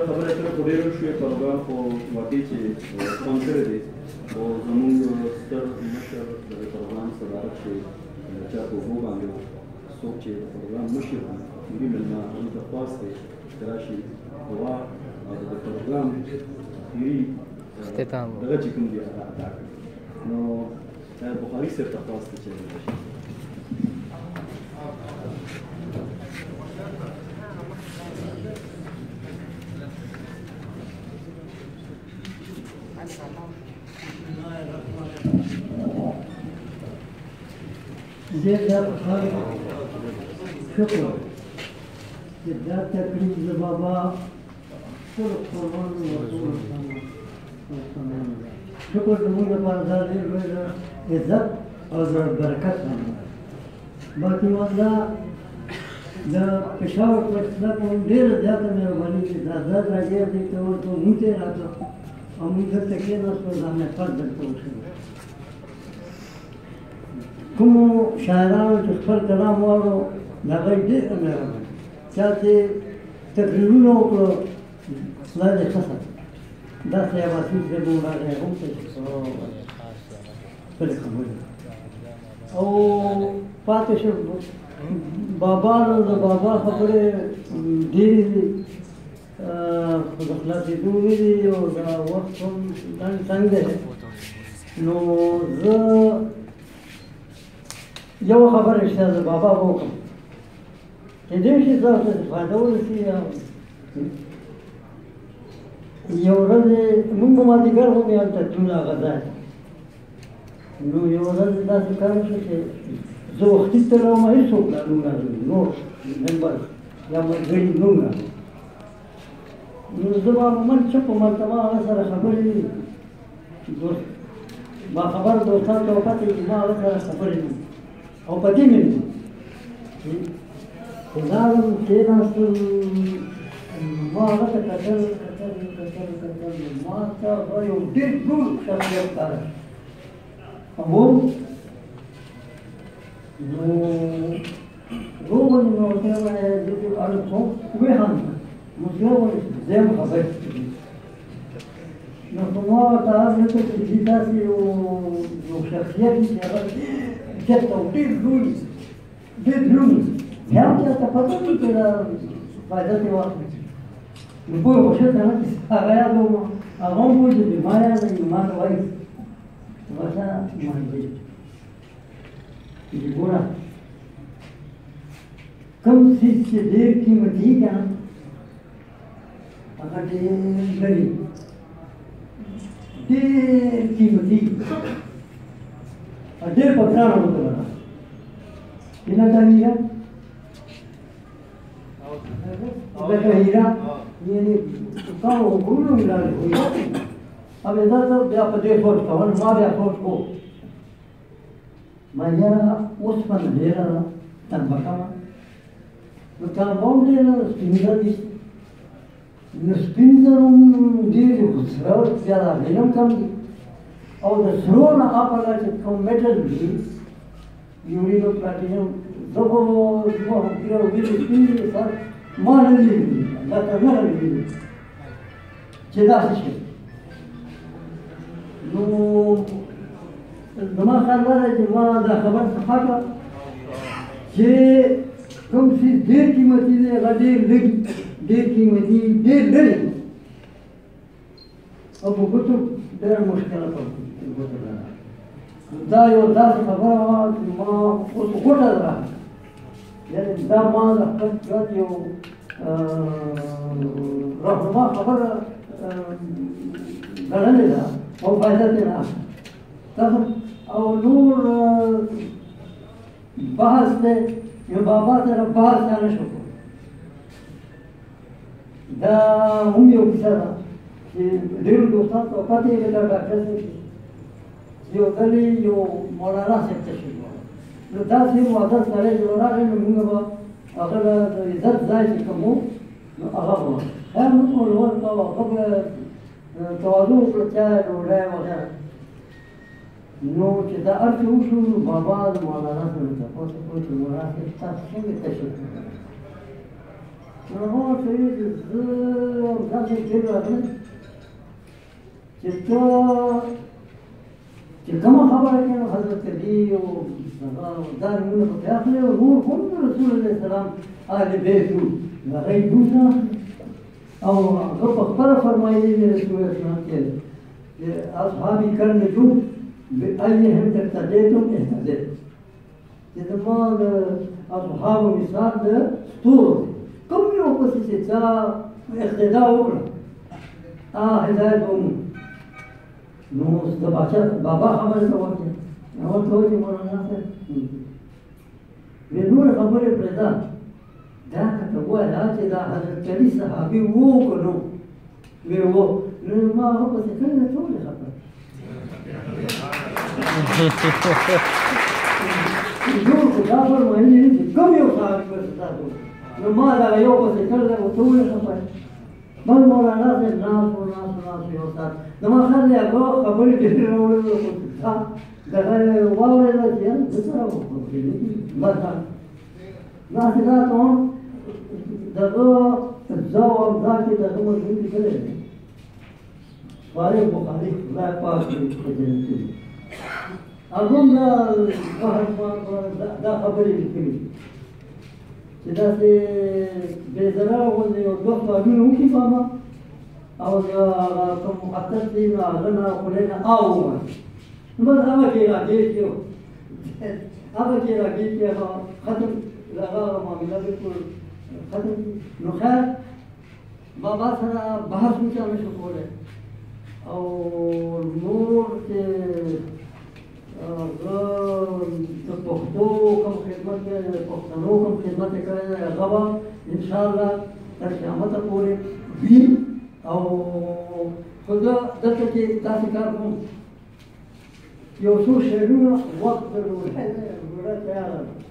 خبره سره خو ډېر شوې پروګرام خو واقعي چې خوند کړی دی او زموږ ستر مشر د پروګرام صدارت چې چا په اوبو باندې و څوک چې د پروګرام مشر وي ملي مېلمه هغوی ته خواست دی چې راشي دعا او د پروګرام تیري دغه چې کوم دی ادا کړي نو بخاري صاحب ته خواست دی چې راشي زيادة خير شكر زيادة تكريم لبابا كل قرآن ورسول شكر لمن بارزاد عزت اور برکت باقی والله د پېښور فیصله کوم ډېره زیاته مهرباني چې دا آزاد راډیو دې ته ورته مونږ ته راځو او مونږ دلته کېناستو دا مې فرض درته وښیو کومو شاعرانو چې خپل کلام واورو د هغوی ډېره مهرباني چا چې تقریرونه وکړو خدای دې ښه ساتي داسې عباسي صاحب هم راغی هغه هم خپلې خبرې او پاتې شو بابا نو د بابا خبرې ډېرې دي خو د خلاصېدو نه دي او دا وخت هم تنګ دی نو زه یو خبره شته د بابا به وکړم کېدای شي تاسو ته فایده ورسي یو ورځ مونږ به مازدیګر هم هلته تلو هغه ځای نو یو ورځ داسې کار وشو چې زه وختي تلم هېڅوک رانه راغلي نور ممبر یا ملګري نوم راغلي نو زه به عموما چپ وم هلته ما هغه سره خبرې باخبر دوستان ته وکتل چې ما هغه سره خبرې دي او په دې مې چې لاړم کېناستم ما هغه ته کتل ما ته به یو ډېر لوړ شخصیت ښکاره او نو روغن نو ورته ووایه زه دې اړ څوک وخاندم مسله وایي زه یم خبر نو خو ما ورته عرض وکړ چې دې داسې یو شخصیت وي چې هغه چېرته ډېر لوی ډېر دروند بیا هم چاته پته نه چې دا فایده ترې واخلي نو پوه به ښه که نه چې هغه یاد وم هغه هم پوه چې ما یاد وي ما ته وایي باشا مانځي چې ګوره کوم څیز چې ډېر قیمتي که نه هغه ډېر لري ډېر قیمتي ډېر په ګرانه وکړه لکه هیره لکه هیره یعنې تاسو وګورئ دا هیره अब इधर तो बया प्रदेश और कवन माँ बया सोच को मैं उस पर ले रहा तन बका तो क्या बोल दे रहा स्पिनर इस स्पिनर डी स्रोत ज़्यादा विलम कम दी और द स्रो ना आप अगर कम मेटल भी यूरिनो प्लैटिनम दो वो किलो भी स्पिनर सर मान ली ना करना ली चेदा से نو زما خیال دا دی چې ما دا خبر صفا کړه چې کوم څیز ډېر قیمتي دی هغه ډېر لږ ډېر قیمتي ډېر لرې او په ګوتو ډېر مشکله دا یو داسې خبره وه چې ما اوس غوټه راغله یعنې دا ما د خپل ژوند یو رهنما خبره ګڼلې ده او فایده ترې راغله او نور بحث دی یو بابا سره بحث نه شو دا هم یو کیسه ده چې ډېرو دوستانو ته پاتې وي دا ډاکټر صاحب یو ځل یو مولانا صاحب تشریف راوړی نو داسې معزز سړی چې راغی نو موږ به هغه د عزت ځای چې کوم و نو هغه به خیر موږ به لوړ کړو هغه به تواضع وکړه چای ډوډۍ وغیره نو چې دا هر څه وشو نو بابا د مولانا سره تپوس وکړو چې مولانا صاحب تاسو څنګه تشریف نو هغه سړي چې زه او تاسې تېر راغلی چې ته چې کومه خبره کوي نو حضرت علي او دا نومونه پکې اخلي او نور هم رسول الله السلام اهل بیت وو د هغوی نومونه او هغه په خپله فرمایلي دي رسول الله اسلام کې اصحابي کالنجوم بأيهم اقتديتم اهتديتم چې زما د اصحابو مثال د ستورو کوم یو پسې چې چا اقتدا وکړه هدایت وموند نو د بابا خبرې ته وکړه نو ورته وایي چې مولانا صاحب ویې نورې خبرې پرېږده دا که ووایه چې دا حضرت علي صحابي وو که نو ویې وو نو ما هغه پسې کړې ده ټولې خبرې جوړ خو دا فرمایلي دي چې کوم یو صحابي پسې تاسو نو ما دغه یو پسې کړی ده ټولې خبرې بل مولانا صاحب ناست و یو ساعت زما خیال دی هغه خبرې ډېرې راوړلې خو دغه واورېده چې یاره زه څه راوکړم بس داسې دا کوم دغه ځا او امضا کې دغه مضمون لیکلی دی فارغ بخاري خدای پاک دې په جنت کې هغه هم دا خبرې لیکلي چې داسې بې ضرره غوندې یو دوه کارونه وکړي بابا او د کوم مخطط دی نو هغه نه خولې نه ووایي نو بس هغه کې راګیر کړي هغه کې راګیر کړي هغه ختم د هغه معامله بلکل ختم نو خیر بابا سره بحث مو چا نشو کولی او نور چې هغه د پښتو کوم خدمت دی د پښتنو کوم خدمت یې کړی دی هغه به انشاءالله تر قیامته پورې وي او خو زه دلته کې داسې کار کوم یو څو شعرونه وخت د ډوډۍ تیاره ده